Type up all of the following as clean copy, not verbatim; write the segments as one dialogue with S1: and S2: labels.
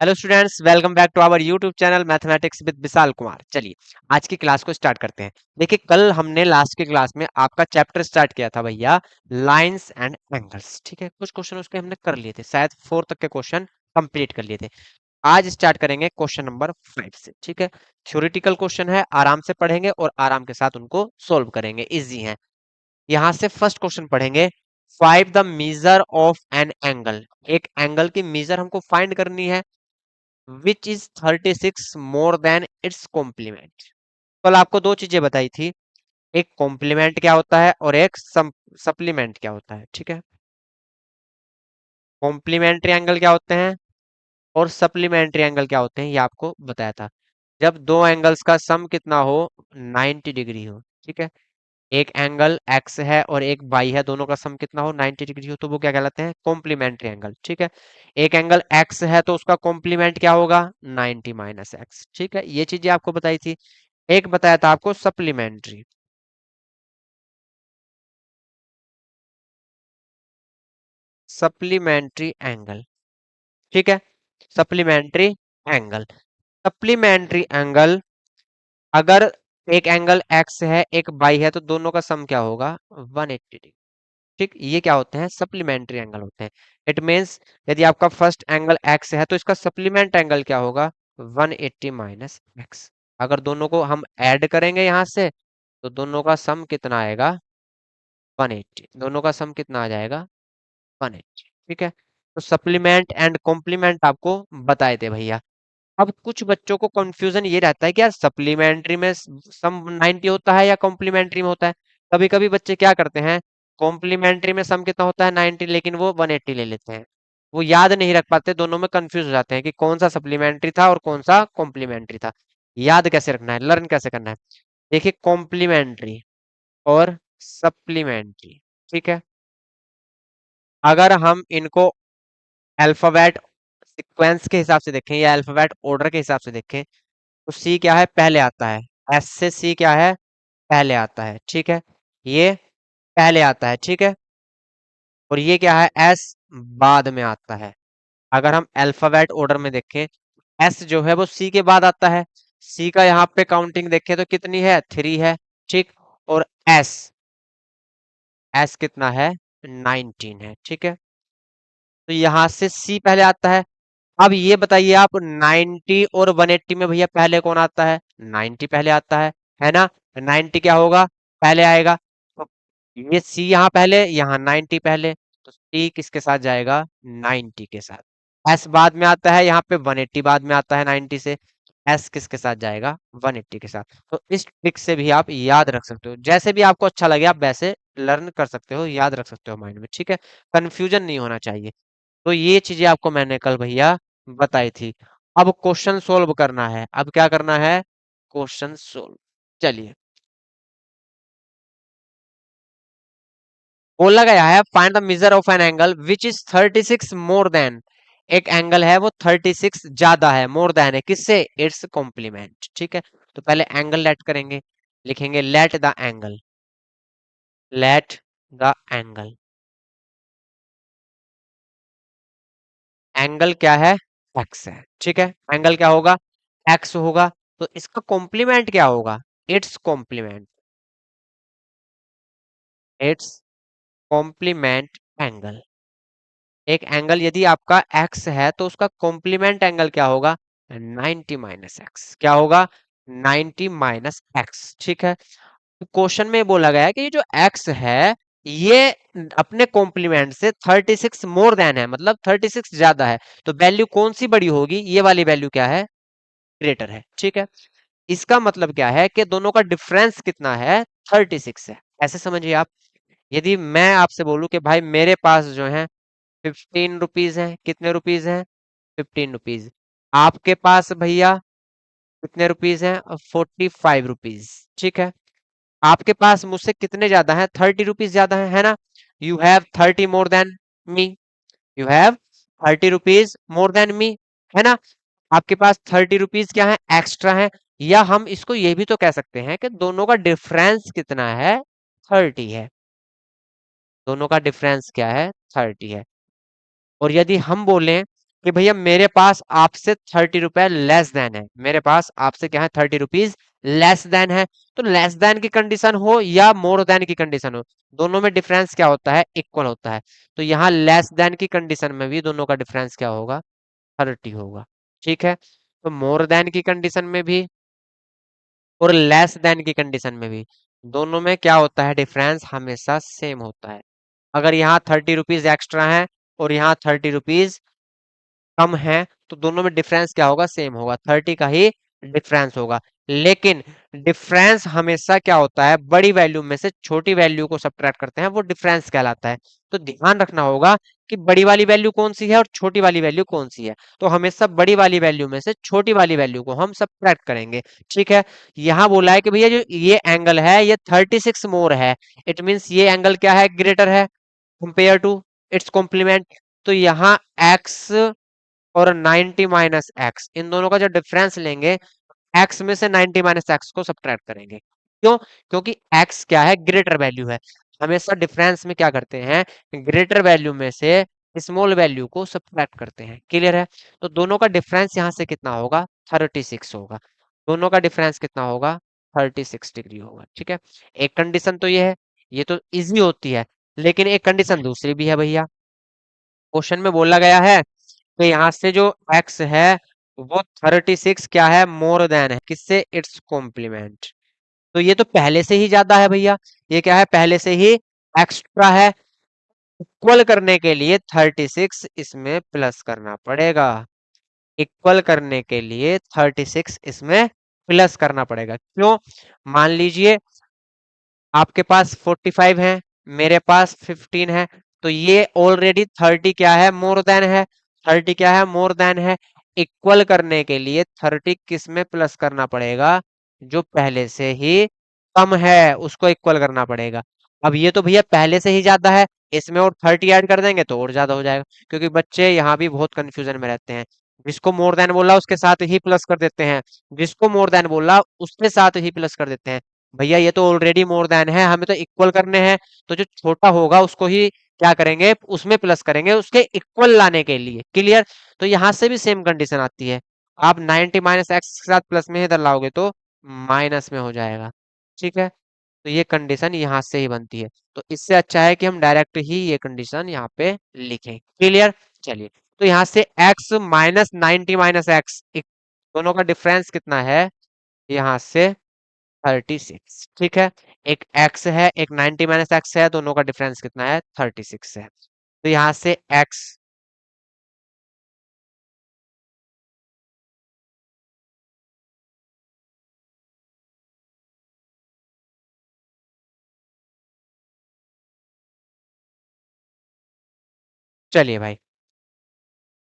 S1: Hello students, welcome back to our YouTube channel mathematics with Vishal Kumar. चलिए आज की class को स्टार्ट करते हैं। देखिए, कल हमने लास्ट की क्लास में आपका चैप्टर स्टार्ट किया था भैया, लाइंस एंड एंगल्स। ठीक है, कुछ क्वेश्चन उसके हमने कर लिए थे, शायद 4 तक के क्वेश्चन कंप्लीट कर लिए थे। आज स्टार्ट करेंगे क्वेश्चन नंबर 5 से। ठीक है, थ्योरेटिकल क्वेश्चन है, आराम से पढ़ेंगे और आराम के साथ उनको सोल्व करेंगे, इजी है। यहाँ से फर्स्ट क्वेश्चन पढ़ेंगे, find the measure of an angle. एक एंगल की मेजर हमको फाइंड करनी है, which is 36 more than its complement. कल आपको दो चीजें बताई थी, एक कॉम्प्लीमेंट क्या होता है और एक सप्लीमेंट क्या होता है। ठीक है, कॉम्प्लीमेंट्री एंगल क्या होते हैं और सप्लीमेंट्री एंगल क्या होते हैं, ये आपको बताया था। जब दो एंगल्स का सम कितना हो, 90 डिग्री हो। ठीक है, एक एंगल एक्स है और एक वाई है, दोनों का सम कितना हो, 90 डिग्री हो, तो वो क्या कहलाते हैं, कॉम्प्लीमेंट्री एंगल। ठीक है, एक एंगल एक्स है तो उसका कॉम्प्लीमेंट क्या होगा, 90 माइनस एक्स। ठीक है, ये चीजें आपको बताई थी। एक बताया था आपको सप्लीमेंट्री, सप्लीमेंट्री एंगल। ठीक है, सप्लीमेंट्री एंगल, सप्लीमेंट्री एंगल, अगर एक एंगल एक्स है एक वाई है तो दोनों का सम क्या होगा, 180 डिग्री। ठीक, ये क्या होते हैं, सप्लीमेंट्री एंगल होते हैं। इट मीन्स यदि आपका फर्स्ट एंगल एक्स है तो इसका सप्लीमेंट एंगल क्या होगा, 180 माइनस एक्स। अगर दोनों को हम ऐड करेंगे यहां से तो दोनों का सम कितना आएगा, 180। दोनों का सम कितना आ जाएगा, 180। ठीक है, तो सप्लीमेंट एंड कॉम्प्लीमेंट आपको बताए थे भैया। अब कुछ बच्चों को कंफ्यूजन ये रहता है कि यार सप्लीमेंट्री में सम 90 होता है या कॉम्प्लीमेंट्री में होता है। कभी कभी बच्चे क्या करते हैं, कॉम्प्लीमेंट्री में सम कितना होता है 90, लेकिन वो 180 ले लेते हैं। वो याद नहीं रख पाते, दोनों में कंफ्यूज हो जाते हैं कि कौन सा सप्लीमेंट्री था और कौन सा कॉम्प्लीमेंट्री था। याद कैसे रखना है, लर्न कैसे करना है। देखिए, कॉम्प्लीमेंट्री और सप्लीमेंट्री, ठीक है, अगर हम इनको अल्फाबेट सीक्वेंस के हिसाब से देखें या अल्फाबेट ऑर्डर के हिसाब से देखें तो सी क्या है, पहले आता है। एस से सी क्या है, पहले आता है। ठीक है, ये पहले आता है। ठीक है, और ये क्या है, एस बाद में आता है। अगर हम अल्फाबेट ऑर्डर में देखें, एस जो है वो सी के बाद आता है। सी का यहाँ पे काउंटिंग देखें तो कितनी है, 3 है। ठीक, और एस, एस कितना है, 19 है। ठीक है, तो यहां से सी पहले आता है। अब ये बताइए आप, 90 और 180 में भैया पहले कौन आता है, 90 पहले आता है ना। 90 क्या होगा, पहले आएगा। तो ये सी यहाँ पहले, यहाँ 90 पहले, तो सी किसके साथ जाएगा, 90 के साथ। एस बाद में आता है, यहाँ पे 180 बाद में आता है 90 से। एस किसके साथ जाएगा, 180 के साथ। तो इस ट्रिक से भी आप याद रख सकते हो, जैसे भी आपको अच्छा लगे आप वैसे लर्न कर सकते हो, याद रख सकते हो माइंड में। ठीक है, कंफ्यूजन नहीं होना चाहिए। तो ये चीजें आपको मैंने कल भैया बताई थी। अब क्वेश्चन सोल्व करना है, अब क्या करना है, क्वेश्चन सोल्व। चलिए, बोला गया है find the measure of an angle which is 36 more then. एक एंगल है वो 36 ज्यादा है, मोर देन है किससे, इट्स कॉम्प्लीमेंट। ठीक है, तो पहले एंगल लेट करेंगे, लिखेंगे let the angle, let the angle, angle क्या है, एक्स है। ठीक है, एंगल क्या होगा, एक्स होगा। तो इसका कॉम्प्लीमेंट क्या होगा, its complement, its complement angle. एक एंगल यदि आपका एक्स है तो उसका कॉम्प्लीमेंट एंगल क्या होगा, 90 माइनस एक्स। क्या होगा, 90 माइनस एक्स। ठीक है, क्वेश्चन में बोला गया है कि ये जो एक्स है ये अपने कॉम्प्लीमेंट से 36 मोर देन है, मतलब 36 ज्यादा है। तो वैल्यू कौन सी बड़ी होगी, ये वाली वैल्यू क्या है, ग्रेटर है। ठीक है, इसका मतलब क्या है कि दोनों का डिफरेंस कितना है, 36 है। ऐसे समझिए आप, यदि मैं आपसे बोलूं कि भाई मेरे पास जो है 15 रुपीज है, कितने रुपीज है, 15 रुपीज। आपके पास भैया कितने रुपीज है, 45 रुपीज। ठीक है, आपके पास मुझसे कितने ज्यादा है, 30 रुपीज ज्यादा है ना। You have 30 more than me, you have 30 rupees more than me, है ना। आपके पास 30 रुपीज क्या है, एक्स्ट्रा है। या हम इसको ये भी तो कह सकते हैं कि दोनों का डिफरेंस कितना है, 30 है। दोनों का डिफरेंस क्या है, 30 है। और यदि हम बोलें कि भैया मेरे पास आपसे 30 रुपए लेस देन है, मेरे पास आपसे क्या है 30 रुपीज लेस देन है। तो लेस देन की कंडीशन हो या मोर देन की कंडीशन हो, दोनों में डिफरेंस क्या होता है, इक्वल होता है। तो यहाँ लेस देन की कंडीशन में भी दोनों का डिफरेंस क्या होगा, 30 होगा। ठीक है, तो मोर देन की कंडीशन में भी और लेस देन की कंडीशन में भी दोनों में क्या होता है, डिफरेंस हमेशा सेम होता है। अगर यहाँ 30 रुपीज एक्स्ट्रा है और यहाँ 30 रुपीज कम है, तो दोनों में डिफरेंस क्या होगा, सेम होगा, 30 का ही डिफरेंस होगा। लेकिन डिफरेंस हमेशा क्या होता है, बड़ी वैल्यू में से छोटी वैल्यू को सब्ट्रैक्ट करते हैं, वो डिफरेंस कहलाता है। तो ध्यान रखना होगा कि बड़ी वाली वैल्यू कौन सी है और छोटी वाली वैल्यू कौन सी है। तो हमेशा बड़ी वाली वैल्यू में से छोटी वाली वैल्यू को हम सब्ट्रैक्ट करेंगे। ठीक है, यहाँ बोला है कि भैया जो ये एंगल है ये 36 मोर है, इट मीन्स ये एंगल क्या है, ग्रेटर है कंपेयर टू इट्स कॉम्प्लीमेंट। तो यहाँ एक्स और 90 माइनस एक्स, इन दोनों का जो डिफरेंस लेंगे, एक्स में से 90 माइनस एक्स को सब्ट्रैक्ट करेंगे। क्यों, क्योंकि एक्स क्या है, ग्रेटर वैल्यू है। हमेशा डिफरेंस में क्या करते हैं, ग्रेटर वैल्यू में से स्मॉल वैल्यू को सब्ट्रैक्ट करते हैं। क्लियर है, तो दोनों का डिफरेंस यहाँ से कितना होगा, 36 होगा। दोनों का डिफरेंस कितना होगा, 36 डिग्री होगा। ठीक है, एक कंडीशन तो ये है, ये तो इजी होती है। लेकिन एक कंडीशन दूसरी भी है भैया, क्वेश्चन में बोला गया है तो यहाँ से जो x है वो 36 क्या है, मोर देन है किससे, इट्स कॉम्प्लीमेंट। तो ये तो पहले से ही ज्यादा है भैया, ये क्या है, पहले से ही एक्स्ट्रा है। इक्वल करने के लिए 36 इसमें प्लस करना पड़ेगा, इक्वल करने के लिए 36 इसमें प्लस करना पड़ेगा। क्यों, मान लीजिए आपके पास 45 है, मेरे पास 15 है, तो ये ऑलरेडी 30 क्या है, मोर देन है। 30 क्या है, मोर देन है। इक्वल करने के लिए 30 किस में प्लस करना पड़ेगा, जो पहले से ही कम है उसको इक्वल करना पड़ेगा। अब ये तो भैया पहले से ही ज्यादा है, इसमें और 30 ऐड कर देंगे तो और ज्यादा हो जाएगा। क्योंकि बच्चे यहाँ भी बहुत कंफ्यूजन में रहते हैं, जिसको मोर देन बोला उसके साथ ही प्लस कर देते हैं, जिसको मोर देन बोला उसके साथ ही प्लस कर देते हैं। भैया ये तो ऑलरेडी मोर देन है, हमें तो इक्वल करने हैं। तो जो छोटा होगा उसको ही क्या करेंगे, उसमें प्लस करेंगे उसके इक्वल लाने के लिए। क्लियर, तो यहां से भी सेम कंडीशन आती है। आप 90 माइनस एक्स के साथ प्लस में इधर लाओगे तो माइनस में हो जाएगा। ठीक है, तो ये कंडीशन यहाँ से ही बनती है। तो इससे अच्छा है कि हम डायरेक्ट ही ये कंडीशन यहाँ पे लिखें। क्लियर, चलिए, तो यहाँ से x माइनस 90 माइनस एक्स, दोनों का डिफरेंस कितना है, यहाँ से 36। ठीक है, एक x है एक 90 माइनस एक्स है, दोनों का डिफरेंस कितना है, 36 है। तो यहाँ से x, चलिए भाई,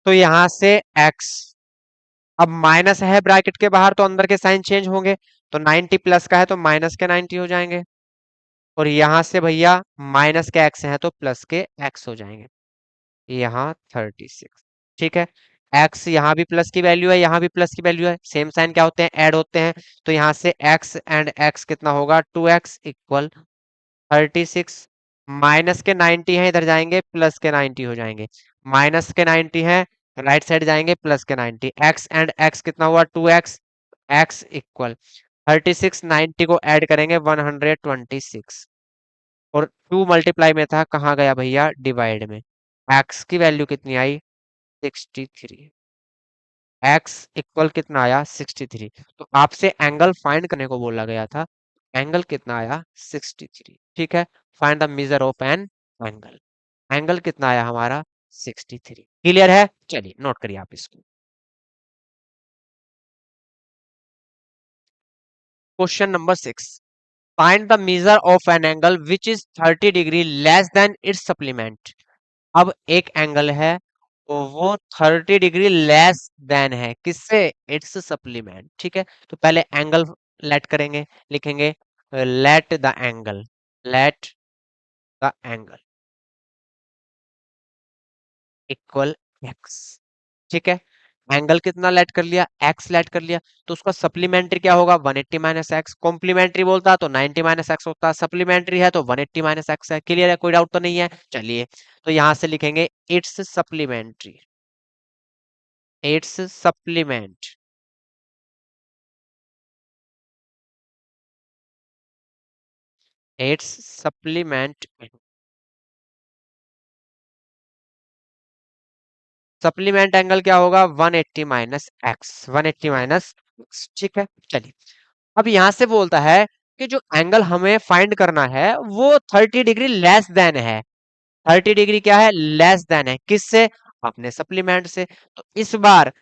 S1: तो यहाँ से x, अब माइनस है ब्रैकेट के बाहर तो अंदर के साइन चेंज होंगे। तो 90 प्लस का है तो माइनस के 90 हो जाएंगे। और यहाँ से भैया माइनस के x है तो प्लस के x हो जाएंगे, यहाँ 36। ठीक है, x यहाँ भी प्लस की वैल्यू है, यहाँ भी प्लस की वैल्यू है, सेम साइन क्या होते हैं, ऐड होते हैं। तो यहाँ से x एंड x कितना होगा, 2x इक्वल 36। माइनस के 90 है, इधर जाएंगे प्लस के 90 हो जाएंगे। माइनस के 90 है, राइट साइड जाएंगे प्लस के 90। x एंड x कितना हुआ, 2x, x इक्वल 36, 90 को ऐड करेंगे 126। और 2 मल्टीप्लाई में था, कहाँ गया भैया, डिवाइड में। x की वैल्यू कितनी आई, 63। x इक्वल कितना आया, 63। तो आपसे एंगल फाइंड करने को बोला गया था, एंगल कितना आया, 63। ठीक है, find the measure of an angle, angle कितना आया हमारा, 63। क्लियर है, चलिए नोट करिए आप इसको। Question number 6, find the measure of an angle which is 30 degree less than it's supplement. अब एक एंगल है तो वो 30 डिग्री लेस देन है किससे, इट्स सप्लीमेंट। ठीक है, तो पहले एंगल लेट करेंगे, लिखेंगे let the angle, let the angle equal x. ठीक है, एंगल कितना लेट कर लिया, एक्स लेट कर लिया। तो उसका सप्लीमेंट्री क्या होगा, 180 माइनस एक्स। कॉम्प्लीमेंट्री बोलता तो 90 माइनस एक्स होता, सप्लीमेंट्री है तो 180 माइनस एक्स है। क्लियर है, कोई डाउट तो नहीं है, चलिए। तो यहां से लिखेंगे it's supplementary, it's supplement. It's supplement. Supplement angle क्या होगा? 180 माइनस एक्स, 180 माइनस एक्स, ठीक है। चलिए, अब यहां से बोलता है कि जो एंगल हमें फाइंड करना है वो 30 डिग्री लेस देन है। 30 डिग्री क्या है? लेस देन है। किससे? अपने सप्लीमेंट से। तो इस बार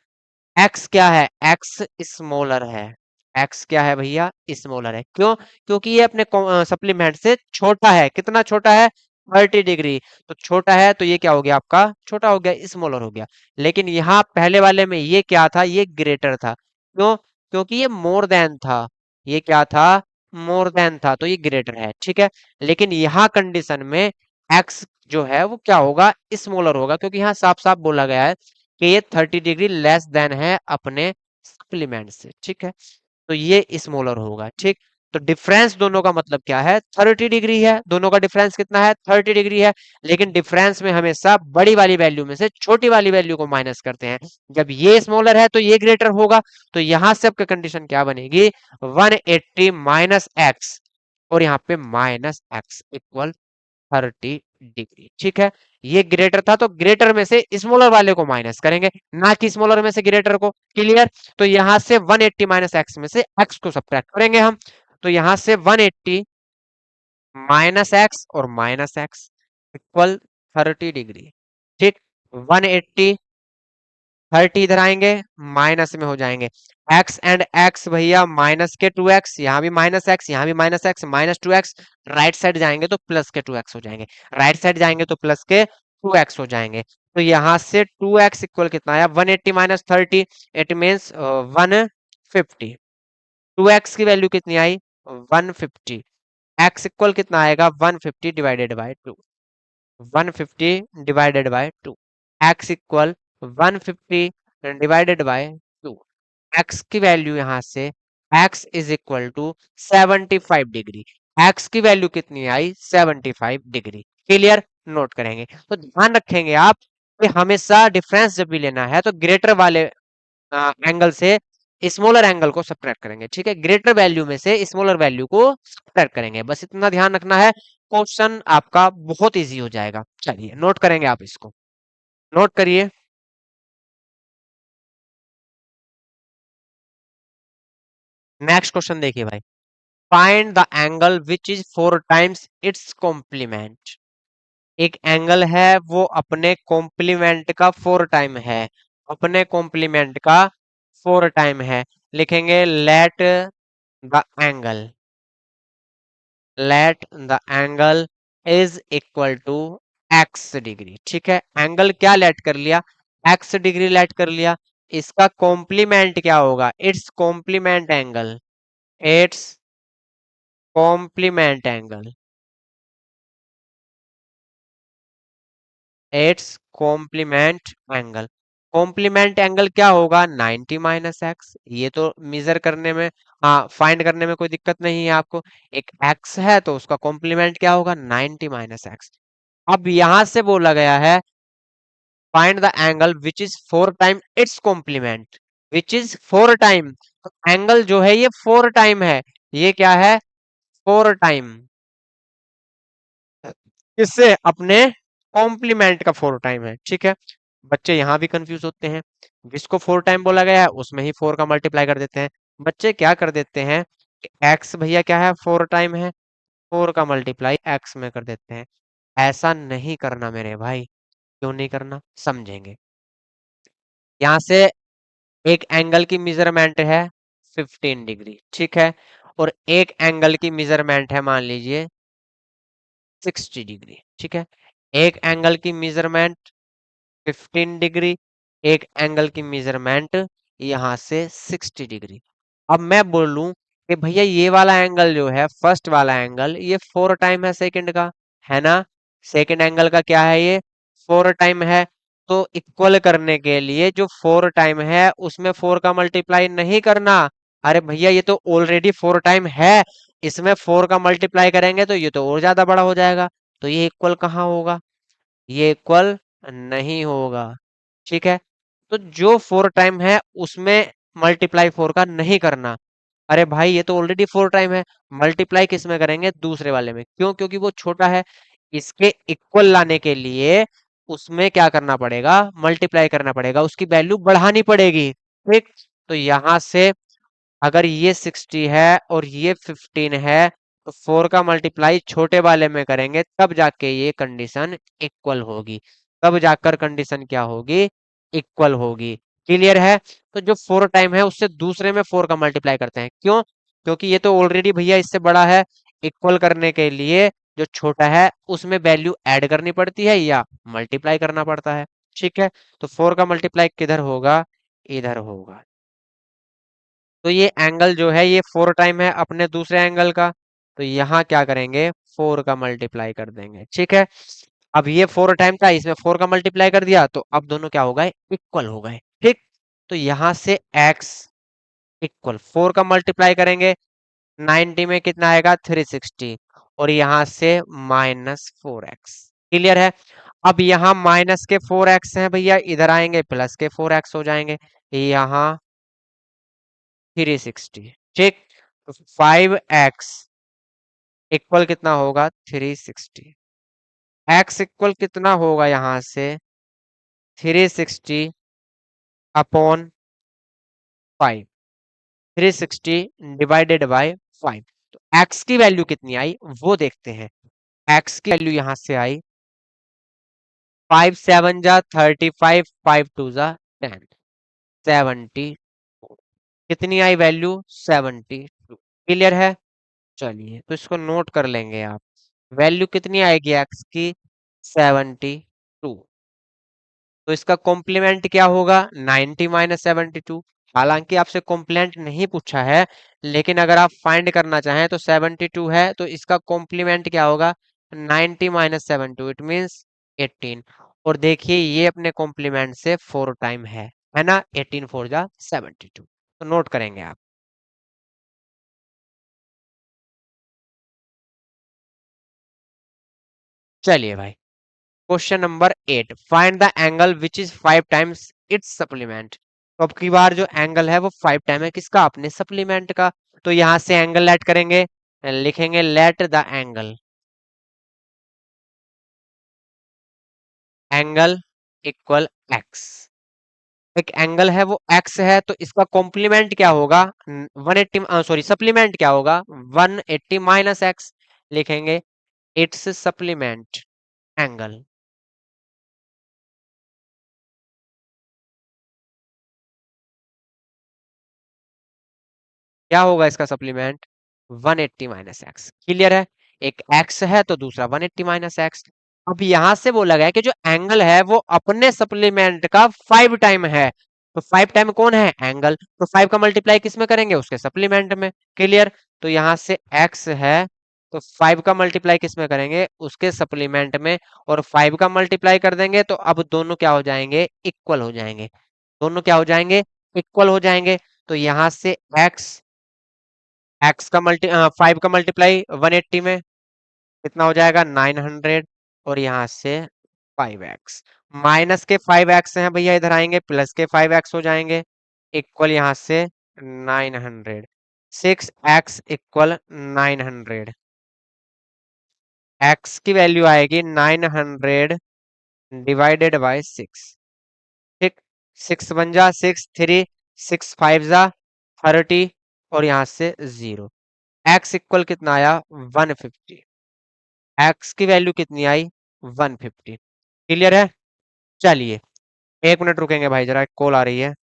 S1: एक्स क्या है? एक्स स्मॉलर है। एक्स क्या है भैया? स्मॉलर है। क्यों? क्योंकि ये अपने सप्लीमेंट से छोटा है। कितना छोटा है? 30 डिग्री। तो छोटा है तो ये क्या हो गया आपका? छोटा हो गया, स्मॉलर हो गया। लेकिन यहाँ पहले वाले में ये क्या था? ये ग्रेटर था। क्यों? क्योंकि ये मोर देन था। ये क्या था? मोर देन था, तो ये ग्रेटर है, ठीक है। लेकिन यहाँ कंडीशन में एक्स जो है वो क्या होगा? स्मॉलर होगा, क्योंकि यहाँ साफ साफ बोला गया है कि ये 30 डिग्री लेस देन है अपने सप्लीमेंट से, ठीक है। तो ये स्मॉलर होगा, ठीक। तो डिफरेंस दोनों का मतलब क्या है? 30 डिग्री है। दोनों का डिफरेंस कितना है? 30 डिग्री है। लेकिन डिफरेंस में हमेशा बड़ी वाली वैल्यू में से छोटी वाली वैल्यू को माइनस करते हैं। जब ये स्मॉलर है तो ये ग्रेटर होगा। तो यहां से आपका कंडीशन क्या बनेगी? 180 माइनस एक्स, और यहाँ पे माइनस एक्स इक्वल 30 डिग्री, ठीक है। ये ग्रेटर था तो ग्रेटर में से स्मॉलर वाले को माइनस करेंगे, ना कि स्मॉलर में से ग्रेटर को। क्लियर? तो यहां से 180 माइनस एक्स में से एक्स को सब्ट्रैक्ट करेंगे हम। तो यहां से 180 माइनस एक्स और माइनस एक्स इक्वल 30 डिग्री, ठीक। 180, 30 इधर आएंगे, माइनस में हो जाएंगे। एक्स एंड एक्स भैया माइनस के 2x, यहाँ भी माइनस एक्स, यहाँ भी minus x, -2x। Right side जाएंगे तो प्लस के 2x हो जाएंगे। राइट साइड जाएंगे तो प्लस के 2x हो जाएंगे। तो यहाँ से 2x इक्वल कितना आया? 180 माइनस 30, इट मीन्स 150। 2x की वैल्यू कितनी आई? 150। x इक्वल कितना आएगा? 150 divided by 2। 150 divided by 2। x equal 150 divided by 2। x की वैल्यू यहां से x is equal to 75 degree. x की वैल्यू कितनी आई? 75 डिग्री। क्लियर? नोट करेंगे तो ध्यान रखेंगे आप कि हमेशा डिफरेंस जब भी लेना है तो ग्रेटर वाले एंगल से स्मॉलर एंगल को सब्ट्रैक्ट करेंगे, ठीक है। ग्रेटर वैल्यू में से स्मॉलर वैल्यू को सब्ट्रैक्ट करेंगे, बस इतना ध्यान रखना है। क्वेश्चन आपका बहुत इजी हो जाएगा। चलिए नोट करेंगे आप इसको। नोट करिए। नेक्स्ट क्वेश्चन देखिए भाई। Find the angle which is 4 times its complement. एक एंगल है वो अपने कॉम्प्लीमेंट का 4 टाइम है। अपने कॉम्प्लीमेंट का 4 टाइम है। लिखेंगे let the angle, let the angle is equal to X degree, ठीक है। एंगल क्या लेट कर लिया? एक्स डिग्री लेट कर लिया। इसका कॉम्प्लीमेंट क्या होगा? Its complement angle, its complement angle, its complement angle. Complement angle क्या होगा? 90 माइनस एक्स। ये तो मेजर करने में, हाँ फाइंड करने में कोई दिक्कत नहीं है आपको। एक एक्स है तो उसका कॉम्प्लीमेंट क्या होगा? 90 माइनस एक्स। अब यहां से बोला गया है find the angle which is 4 time its complement, which is 4 time. Angle जो है ये 4 टाइम है। ये क्या है? 4 टाइम। किससे? अपने कॉम्प्लीमेंट का 4 टाइम है, ठीक है। बच्चे यहाँ भी कंफ्यूज होते हैं। जिसको 4 टाइम बोला गया है उसमें ही 4 का मल्टीप्लाई कर देते हैं। बच्चे क्या कर देते हैं कि एक्स भैया क्या है? 4 टाइम है, 4 का मल्टीप्लाई एक्स में कर देते हैं। ऐसा नहीं करना मेरे भाई। क्यों नहीं करना? समझेंगे। यहाँ से एक एंगल की मेजरमेंट है 15 डिग्री, ठीक है। और एक एंगल की मेजरमेंट है मान लीजिए 60 डिग्री, ठीक है। एक एंगल की मेजरमेंट 15 डिग्री, एक एंगल की मेजरमेंट यहां से 60 डिग्री। अब मैं बोलूं कि भैया ये वाला एंगल जो है, फर्स्ट वाला एंगल, ये 4 टाइम है सेकंड का, है ना। सेकंड एंगल का क्या है? ये 4 टाइम है। तो इक्वल करने के लिए जो 4 टाइम है उसमें 4 का मल्टीप्लाई नहीं करना। अरे भैया ये तो ऑलरेडी 4 टाइम है, इसमें 4 का मल्टीप्लाई करेंगे तो ये तो और ज्यादा बड़ा हो जाएगा। तो ये इक्वल कहाँ होगा? ये इक्वल नहीं होगा, ठीक है। तो जो 4 टाइम है उसमें मल्टीप्लाई 4 का नहीं करना। अरे भाई ये तो ऑलरेडी 4 टाइम है, मल्टीप्लाई किस में करेंगे, दूसरे वाले में। क्यों? क्योंकि वो छोटा है। इसके इक्वल लाने के लिए उसमें क्या करना पड़ेगा, मल्टीप्लाई करना पड़ेगा, उसकी वैल्यू बढ़ानी पड़ेगी। ठीक, तो यहां से अगर ये 60 है और ये 15 है, तो 4 का मल्टीप्लाई छोटे वाले में करेंगे, तब जाके ये कंडीशन इक्वल होगी। तब जाकर कंडीशन क्या होगी, इक्वल होगी। क्लियर है? तो जो 4 टाइम है उससे दूसरे में 4 का मल्टीप्लाई करते हैं। क्यों? क्योंकि ये तो ऑलरेडी भैया इससे बड़ा है। इक्वल करने के लिए जो छोटा है उसमें वैल्यू ऐड करनी पड़ती है या मल्टीप्लाई करना पड़ता है। ठीक है, तो 4 का मल्टीप्लाई किधर होगा, इधर होगा। तो ये एंगल जो है ये 4 टाइम है अपने दूसरे एंगल का, तो यहाँ क्या करेंगे, 4 का मल्टीप्लाई कर देंगे। ठीक है, अब ये 4 टाइम था, इसमें 4 का मल्टीप्लाई कर दिया, तो अब दोनों क्या हो गए, इक्वल हो गए। ठीक, तो यहाँ से x इक्वल 4 का मल्टीप्लाई करेंगे, 90 में कितना आएगा, 360, और यहाँ से -4x। क्लियर है? अब यहाँ माइनस के 4x है भैया, इधर आएंगे प्लस के 4x हो जाएंगे, यहाँ 360। ठीक, तो 5x इक्वल कितना होगा, 360। x इक्वल कितना होगा यहाँ से, 360 अपॉन 5, 360 डिवाइडेड बाय 5। तो x की वैल्यू कितनी आई वो देखते हैं। x की वैल्यू यहाँ से आई 5 7 जा 35, 5 2 जा 10, 70। कितनी आई वैल्यू, 72। क्लियर है? चलिए तो इसको नोट कर लेंगे आप। वैल्यू कितनी आएगी x की, 72। तो इसका कॉम्प्लीमेंट क्या होगा, 90 -72। हालांकि आपसे कॉम्प्लीमेंट नहीं पूछा है, लेकिन अगर आप फाइंड करना चाहें तो 72 है, तो इसका कॉम्प्लीमेंट क्या होगा, 90 -72, इट मींस 18। और देखिए ये अपने कॉम्प्लीमेंट से 4 टाइम है ना, 18 4 जा 72। तो नोट करेंगे आप। चलिए भाई, question number 8, find the angle which is 5 times it's supplement. तो अब की बार जो एंगल है वो 5 टाइम है किसका, अपने सप्लीमेंट का। तो यहां से एंगल लेट करेंगे, लिखेंगे let the angle, angle equal x. एक एंगल है वो एक्स है, तो इसका कॉम्प्लीमेंट क्या होगा, 180, सॉरी सप्लीमेंट क्या होगा, 180 माइनस एक्स। लिखेंगे इट्स सप्लीमेंट एंगल। क्या होगा इसका सप्लीमेंट, 180 माइनस एक्स। क्लियर है? एक एक्स है तो दूसरा 180 माइनस एक्स। अब यहां से बोला गया कि जो एंगल है वो अपने सप्लीमेंट का 5 टाइम है। तो 5 टाइम कौन है, एंगल, तो 5 का मल्टीप्लाई किस में करेंगे, उसके सप्लीमेंट में। क्लियर? तो यहां से एक्स है, तो 5 का मल्टीप्लाई किस में करेंगे, उसके सप्लीमेंट में, और 5 का मल्टीप्लाई कर देंगे, तो अब दोनों क्या हो जाएंगे, इक्वल हो जाएंगे। दोनों क्या हो जाएंगे, इक्वल हो जाएंगे। तो यहां से एक्स, एक्स का 5 का मल्टीप्लाई 180 में कितना हो जाएगा, 900, और यहाँ से 5x। माइनस के 5x हैं भैया, इधर आएंगे प्लस के 5x हो जाएंगे, इक्वल यहाँ से 900। 6x equal 900। x की वैल्यू आएगी 900 डिवाइडेड बाय 6। ठीक, 6 बन जा 6 3, 6 5 जा 30, और यहाँ से 0। x इक्वल कितना आया, 150। x की वैल्यू कितनी आई, 150। क्लियर है? चलिए 1 मिनट रुकेंगे भाई, जरा एक कॉल आ रही है।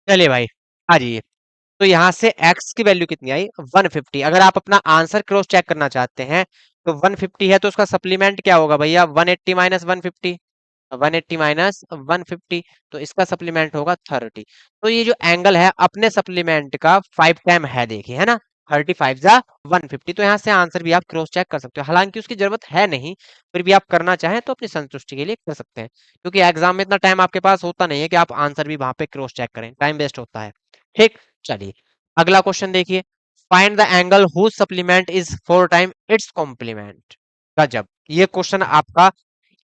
S1: चलिए भाई, आ जाइए। तो यहाँ से x की वैल्यू कितनी आई? 150। अगर आप अपना आंसर क्रॉस चेक करना चाहते हैं तो 150 है तो उसका सप्लीमेंट क्या होगा भैया? 180 माइनस 150, 180 माइनस 150, तो इसका सप्लीमेंट होगा 30। तो ये जो एंगल है अपने सप्लीमेंट का 5 टाइम है, देखिए है ना, 35 जा 150। तो यहाँ से आंसर भी आप क्रॉस चेक कर सकते हो, हालांकि उसकी जरूरत है नहीं, फिर भी आप करना चाहें तो अपनी संतुष्टि के लिए कर सकते हैं, क्योंकि एग्जाम में इतना टाइम आपके पास होता नहीं है कि आप आंसर भी वहां पे क्रॉस चेक करें, टाइम वेस्ट होता है। ठीक, चलिए अगला क्वेश्चन देखिए। Find the angle whose supplement is 4 time its complement. गजब, ये क्वेश्चन आपका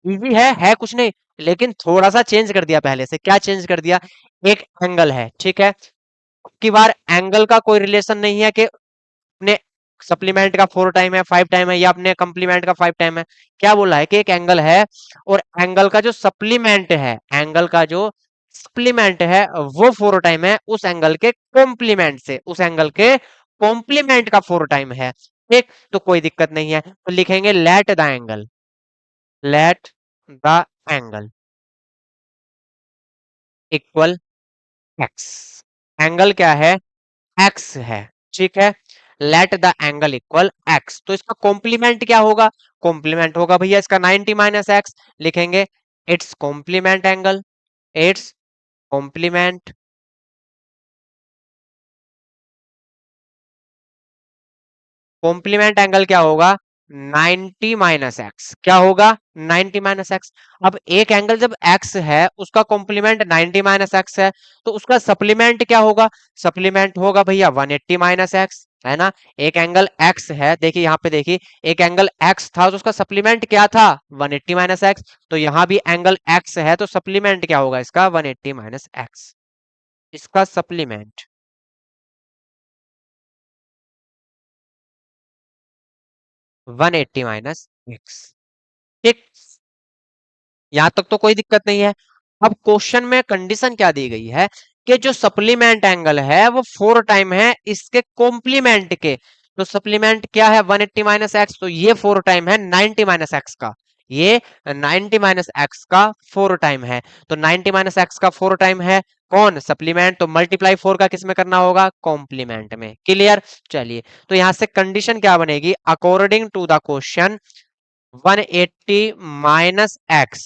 S1: इजी है कुछ नहीं, लेकिन थोड़ा सा चेंज कर दिया पहले से। क्या चेंज कर दिया? एक एंगल है, ठीक है, की बार एंगल का कोई रिलेशन नहीं है कि अपने सप्लीमेंट का 4 टाइम है, 5 टाइम है, या अपने कंप्लीमेंट का 5 टाइम है। क्या बोला है कि एक एंगल है और एंगल का जो सप्लीमेंट है, एंगल का जो सप्लीमेंट है वो 4 टाइम है उस एंगल के कॉम्प्लीमेंट से, उस एंगल के कॉम्प्लीमेंट का 4 टाइम है। ठीक, तो कोई दिक्कत नहीं है, तो लिखेंगे let the angle, let the angle equal x. Angle क्या है? एक्स है, ठीक है। Late the angle equal x, तो इसका कॉम्प्लीमेंट क्या होगा? कॉम्प्लीमेंट होगा भैया इसका 90 माइनस एक्स। लिखेंगे its complement angle, its complement, complement angle क्या होगा? 90 माइनस एक्स। क्या होगा? 90 माइनस एक्स। अब एक एंगल जब एक्स है उसका कॉम्प्लीमेंट 90 माइनस एक्स है, तो उसका सप्लीमेंट क्या होगा? सप्लीमेंट होगा भैया 180 माइनस एक्स, है ना। एक एंगल एक्स है, देखिए यहाँ पे देखिए, एक एंगल एक्स था तो उसका सप्लीमेंट क्या था? 180 माइनस एक्स। तो यहाँ भी एंगल एक्स है तो सप्लीमेंट क्या होगा इसका? 180 माइनस एक्स, इसका सप्लीमेंट 180 माइनस एक्स। ठीक, यहां तक तो कोई दिक्कत नहीं है। अब क्वेश्चन में कंडीशन क्या दी गई है कि जो सप्लीमेंट एंगल है वो 4 टाइम है इसके कॉम्प्लीमेंट के। तो सप्लीमेंट क्या है? 180 माइनस एक्स, तो ये 4 टाइम है 90 माइनस एक्स का, ये 90 माइनस एक्स का 4 टाइम है। तो 90 माइनस एक्स का 4 टाइम है कौन? सप्लीमेंट, तो मल्टीप्लाई 4 का किस में करना होगा? कॉम्प्लीमेंट में। क्लियर? चलिए, तो यहां से कंडीशन क्या बनेगी? According to the question 180 minus X,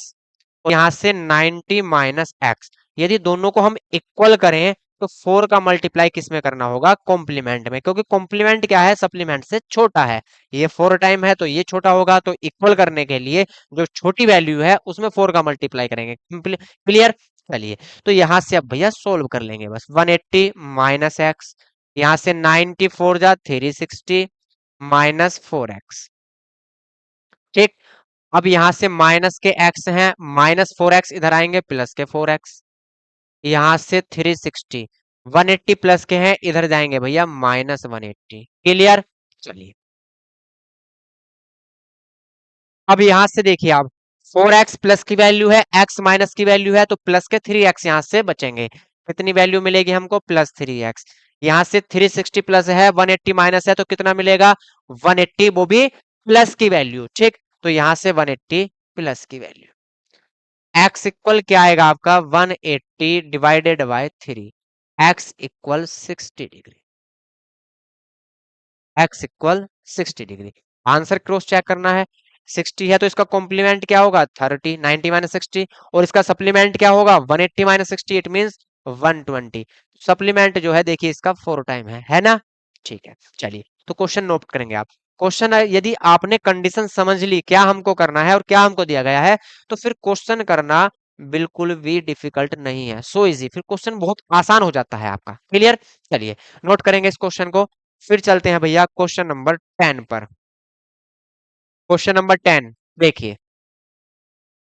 S1: यहां से 90 माइनस एक्स, यदि दोनों को हम इक्वल करें तो 4 का मल्टीप्लाई किस में करना होगा? कॉम्प्लीमेंट में, क्योंकि कॉम्प्लीमेंट क्या है? सप्लीमेंट से छोटा है। ये 4 टाइम है तो ये छोटा होगा, तो इक्वल करने के लिए जो छोटी वैल्यू है उसमें 4 का मल्टीप्लाई करेंगे। क्लियर? चलिए, तो यहां से अब भैया सोल्व कर लेंगे बस। 180 माइनस एक्स, यहां से 94 जा 360 माइनस 4x। ठीक, अब यहां से माइनस के x हैं, -4x इधर आएंगे, प्लस के 4x, यहां से 360, 180 प्लस के हैं, इधर जाएंगे भैया -180। क्लियर? चलिए, अब यहां से देखिए आप, 4x प्लस की वैल्यू है, x माइनस की वैल्यू है, तो प्लस के 3x यहां से बचेंगे। कितनी वैल्यू मिलेगी हमको? +3x। यहां से 360 प्लस है, 180 माइनस है, तो कितना मिलेगा? 180, वो भी प्लस की वैल्यू। ठीक, तो यहां से 180 प्लस की वैल्यू, x इक्वल क्या आएगा आपका? 180 divided by 3, x equal 60 degree, x equal 60 degree. Answer cross check करना है। 60 है तो इसका कॉम्प्लीमेंट क्या होगा? 30, 90 माइनस 60, और इसका सप्लीमेंट क्या होगा? 180 माइनस 60, इट मीन 120। सप्लीमेंट जो है देखिए इसका 4 टाइम है ना। ठीक है, चलिए, तो क्वेश्चन नोट करेंगे आप। क्वेश्चन है, यदि आपने कंडीशन समझ ली क्या हमको करना है और क्या हमको दिया गया है, तो फिर क्वेश्चन करना बिल्कुल भी डिफिकल्ट नहीं है, सो इजी, फिर क्वेश्चन बहुत आसान हो जाता है आपका। क्लियर? चलिए, नोट करेंगे इस क्वेश्चन को। फिर चलते हैं भैया क्वेश्चन नंबर 10 पर। क्वेश्चन नंबर 10 देखिए,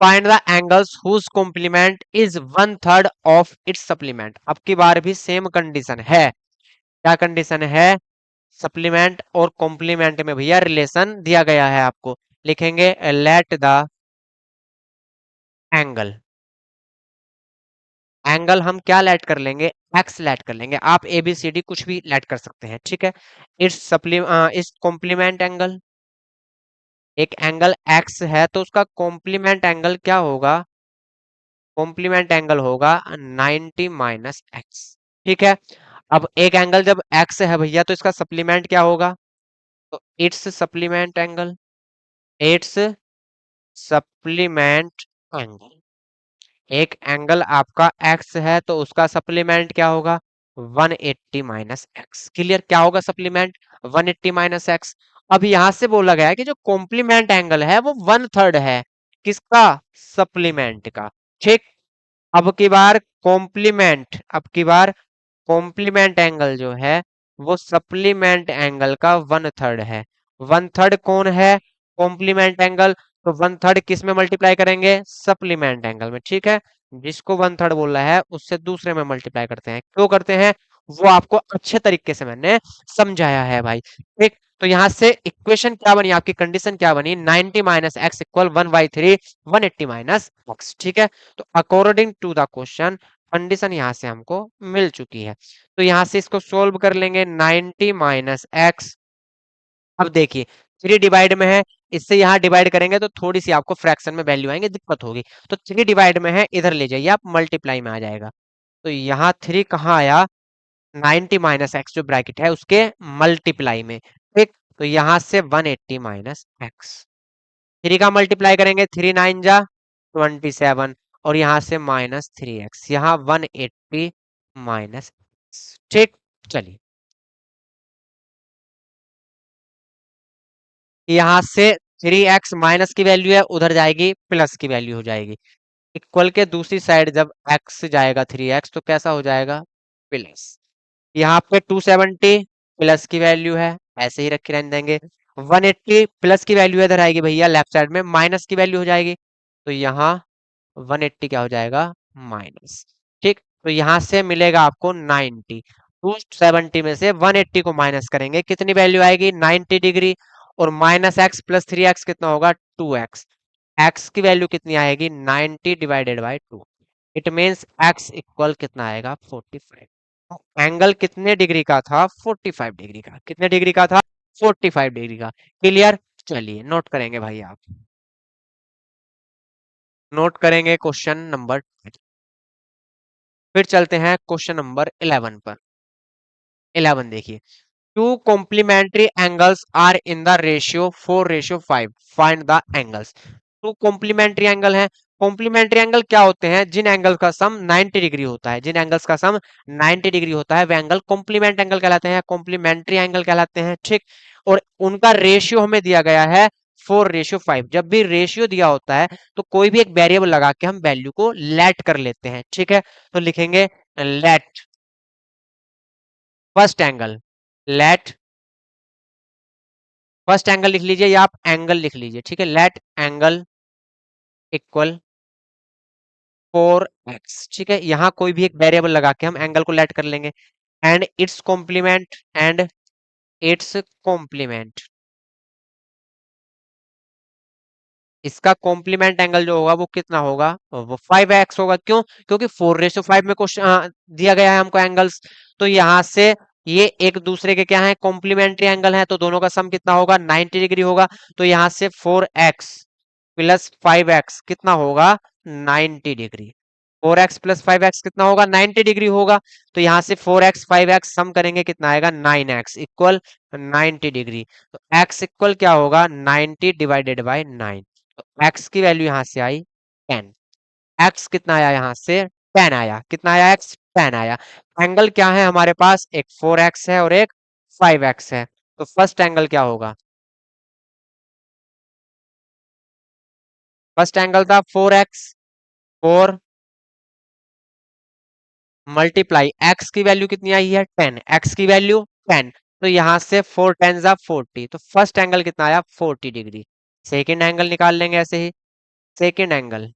S1: find the angles whose complement is 1/3 of its supplement. अब की बार भी सेम कंडीशन है। क्या कंडीशन है? सप्लीमेंट और कॉम्प्लीमेंट में भैया रिलेशन दिया गया है आपको। लिखेंगे लेट द एंगल, एंगल हम क्या लेट कर लेंगे? एक्स लेट कर लेंगे, आप एबीसीडी कुछ भी लेट कर सकते हैं, ठीक है। इस कॉम्प्लीमेंट एंगल, एक एंगल एक्स है तो उसका कॉम्प्लीमेंट एंगल क्या होगा? कॉम्प्लीमेंट एंगल होगा 90 माइनस एक्स। ठीक है। अब एक एंगल जब एक्स है भैया तो इसका सप्लीमेंट क्या होगा? तो it's supplement angle, it's supplement angle. एक एंगल आपका एक्स है तो उसका सप्लीमेंट क्या होगा? 180 माइनस एक्स। क्लियर? क्या होगा सप्लीमेंट? 180 minus x. अब यहां से बोला गया है कि जो कॉम्प्लीमेंट एंगल है वो 1/3 है किसका? सप्लीमेंट का। ठीक। अब की बार कॉम्प्लीमेंट, अब की बार कॉम्प्लीमेंट एंगल जो है वो सप्लीमेंट एंगल का 1/3 है। 1/3 कौन है? Complement angle. तो 1/3 किस में मल्टीप्लाई करेंगे? सप्लीमेंट एंगल में। ठीक है। जिसको 1/3 बोला है उससे दूसरे में मल्टीप्लाई करते हैं। क्यों करते हैं वो आपको अच्छे तरीके से मैंने समझाया है भाई। ठीक। तो यहां से इक्वेशन क्या बनी, आपकी कंडीशन क्या बनी? 90 minus X equal 1/3 180 minus X. ठीक है। तो according to the question condition यहां से हमको मिल चुकी है। तो यहां से इसको सोल्व कर लेंगे। 90 माइनस एक्स, अब देखिए 3 डिवाइड में है, इससे यहाँ डिवाइड करेंगे तो थोड़ी सी आपको फ्रैक्शन में वैल्यू आएंगे, दिक्कत होगी। तो 3 डिवाइड में है, इधर ले जाइए आप, मल्टीप्लाई में आ जाएगा। तो यहाँ 3 कहाँ आया? 90 माइनस एक्स जो ब्रैकेट है उसके मल्टीप्लाई में। ठीक। तो यहाँ से 180 माइनस एक्स, 3 का मल्टीप्लाई करेंगे, 3 9 जा 27, और यहाँ से -3x, यहाँ 180 माइनस। ठीक। चलिए यहाँ से 3x माइनस की वैल्यू है, उधर जाएगी प्लस की वैल्यू हो जाएगी। इक्वल के दूसरी साइड जब x जाएगा 3x तो कैसा हो जाएगा? प्लस। यहाँ पे 270 प्लस की वैल्यू है, ऐसे ही रख के रहने देंगे। 180 प्लस की वैल्यू इधर आएगी भैया, लेफ्ट साइड में माइनस की वैल्यू हो जाएगी। तो यहाँ 180 क्या हो जाएगा? माइनस। ठीक। तो यहां से मिलेगा आपको 90। 270 में से 180 को माइनस करेंगे, कितनी वैल्यू आएगी? 90 डिग्री। और माइनस एक्स प्लस 3x कितना होगा? 2x। एक्स की वैल्यू कितनी आएगी? 90 divided by 2। It means x equal कितना आएगा? 45। एंगल कितने डिग्री का था? 45 डिग्री का। कितने डिग्री का था? 45 डिग्री का। क्लियर? चलिए नोट करेंगे भाई आप, नोट करेंगे क्वेश्चन नंबर। फिर चलते हैं क्वेश्चन नंबर 11 पर। 11 देखिए, two complementary angles are in the ratio 4:5, find the angles. Two complementary angle है। कॉम्प्लीमेंट्री एंगल क्या होते हैं? जिन एंगल का सम 90 डिग्री होता है, जिन एंगल्स का सम 90 डिग्री होता है वे एंगल कॉम्प्लीमेंट एंगल कहलाते हैं, कॉम्प्लीमेंट्री एंगल कहलाते हैं। ठीक। और उनका रेशियो हमें दिया गया है 4:5। जब भी रेशियो दिया होता है तो कोई भी एक वेरिएबल लगा के हम वैल्यू को लेट कर लेते हैं। ठीक है। तो लिखेंगे let first angle, let first angle लिख लीजिए, या आप एंगल लिख लीजिए। ठीक है। Let angle equal 4x। ठीक है। यहां कोई भी एक वेरिएबल लगा के हम एंगल को लेट कर लेंगे। And its complement, and its complement, इसका कॉम्प्लीमेंट एंगल जो होगा वो कितना होगा? वो 5x होगा। क्यों? क्योंकि 4:5 में क्वेश्चन दिया गया है हमको एंगल्स। तो यहां से ये एक दूसरे के क्या है? कॉम्प्लीमेंट्री एंगल है, तो दोनों का सम कितना होगा? 90 डिग्री होगा। तो यहां से 4x प्लस 5x कितना होगा? 90 डिग्री। 4x प्लस 5x कितना होगा? 90 डिग्री होगा। तो यहां से 4x 5x सम करेंगे, कितना आएगा? 9x equal 90 degree. तो x इक्वल क्या होगा? 90 डिवाइडेड बाई 9। तो x की वैल्यू यहां से आई 10। x कितना आया? यहां से 10 आया। कितना आया? x 10 आया। एंगल क्या है हमारे पास? एक 4x है और एक 5x है। तो फर्स्ट एंगल क्या होगा? फर्स्ट एंगल था 4x, 4 मल्टीप्लाई एक्स की वैल्यू कितनी आई है? 10। एक्स की वैल्यू 10। तो यहां से 4 10 जा 40। तो फर्स्ट एंगल कितना आया? 40 डिग्री। सेकेंड एंगल निकाल लेंगे ऐसे ही। सेकेंड एंगल,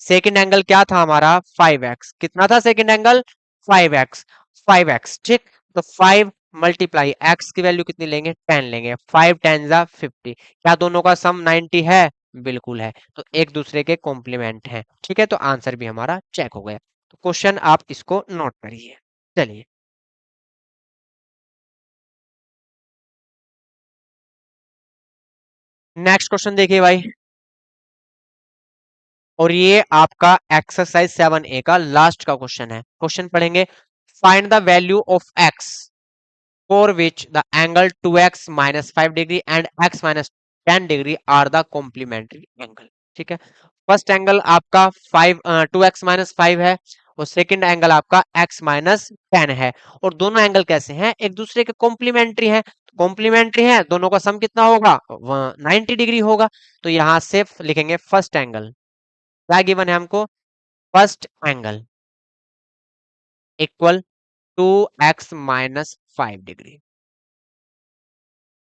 S1: सेकेंड एंगल क्या था हमारा? 5x। कितना था सेकेंड एंगल? 5x। 5x। ठीक। तो 5 मल्टीप्लाई एक्स की वैल्यू कितनी लेंगे? 10 लेंगे। 5 10 जा 50। क्या दोनों का सम 90 है? बिल्कुल है। तो एक दूसरे के कॉम्प्लीमेंट हैं। ठीक है। तो आंसर भी हमारा चेक हो गया। तो क्वेश्चन आप इसको नोट करिए। चलिए नेक्स्ट क्वेश्चन देखिए भाई। और ये आपका एक्सरसाइज 7A का लास्ट का क्वेश्चन है। क्वेश्चन पढ़ेंगे, find the value of x for which the angle 2x minus 5 degree and x minus 10 degree are the complementary angle। ठीक है, फर्स्ट एंगल आपका 2x माइनस 5 है और सेकंड एंगल आपका x माइनस 10 है, और दोनों एंगल कैसे हैं, एक दूसरे के कॉम्प्लीमेंट्री हैं। कॉम्प्लीमेंट्री है, दोनों का सम कितना होगा, 90 डिग्री होगा। तो यहां से लिखेंगे फर्स्ट एंगल, क्या गिवन है हमको, first angle equal 2x minus 5 degree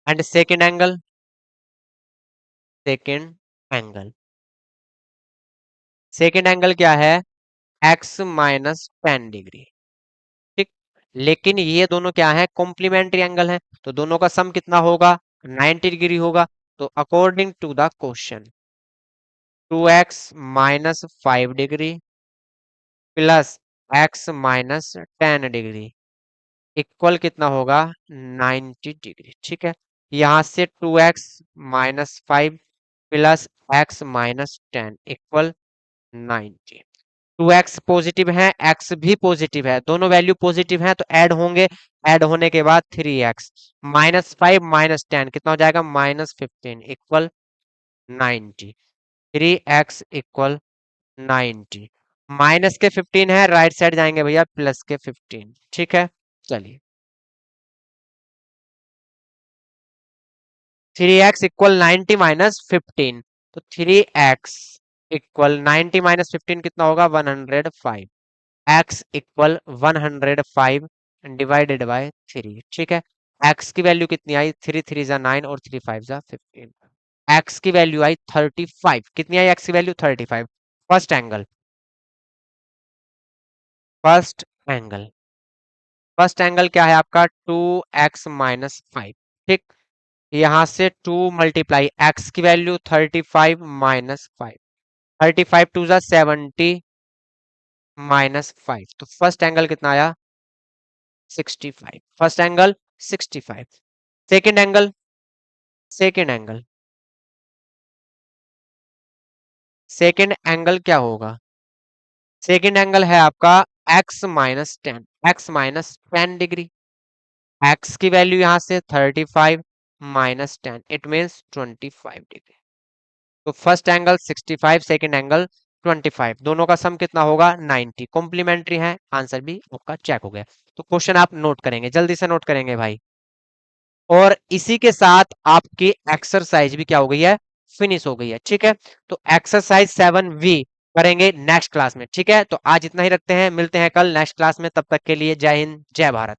S1: and second angle second angle क्या है, x माइनस 10 डिग्री। ठीक, लेकिन ये दोनों क्या है, कॉम्प्लीमेंट्री एंगल है, तो दोनों का सम कितना होगा, 90 डिग्री होगा। तो according to the question 2x minus 5 degree plus x minus 10 degree equal कितना होगा, 90 डिग्री। ठीक है, यहां से 2x minus 5 plus x minus 10 equal 90। 2x positive है, x भी पॉजिटिव है, दोनों वैल्यू पॉजिटिव हैं तो ऐड होंगे। ऐड होने के बाद 3x माइनस 5 माइनस 10 कितना हो जाएगा, minus 15 equal 90। 3x equal 90, minus के 15 है, राइट साइड जाएंगे भैया प्लस के 15। ठीक है, चलिए 3x इक्वल 90 माइनस 15, तो 3x इक्वल 90 माइनस 15 कितना होगा, 105। x equal 105 divided by 3। ठीक है, x की वैल्यू कितनी आई, 3 3 जा 9 और 3 5 जा 15। x की वैल्यू आई 35। कितनी आई x की value, 35। First angle, first angle first angle क्या है आपका, 2x माइनस 5। ठीक, यहां से 2 मल्टीप्लाई x की वैल्यू 35 माइनस 5, 35 टू जा 70 माइनस 5, तो फर्स्ट एंगल कितना आया, 65। First angle 65। Second angle, second angle second angle क्या होगा, सेकंड एंगल है आपका x minus 10, x minus 10 degree. x की वैल्यू यहां से 35 माइनस 10 इट मींस 25 डिग्री। तो फर्स्ट एंगल 65, सेकंड एंगल 25, दोनों का सम कितना होगा, 90। कॉम्प्लीमेंट्री है, आंसर भी आपका चेक हो गया। तो क्वेश्चन आप नोट करेंगे, जल्दी से नोट करेंगे भाई। और इसी के साथ आपकी एक्सरसाइज भी क्या हो गई है, फिनिश हो गई है। ठीक है, तो एक्सरसाइज 7V करेंगे नेक्स्ट क्लास में। ठीक है, तो आज इतना ही रखते हैं, मिलते हैं कल नेक्स्ट क्लास में, तब तक के लिए जय हिंद जय भारत।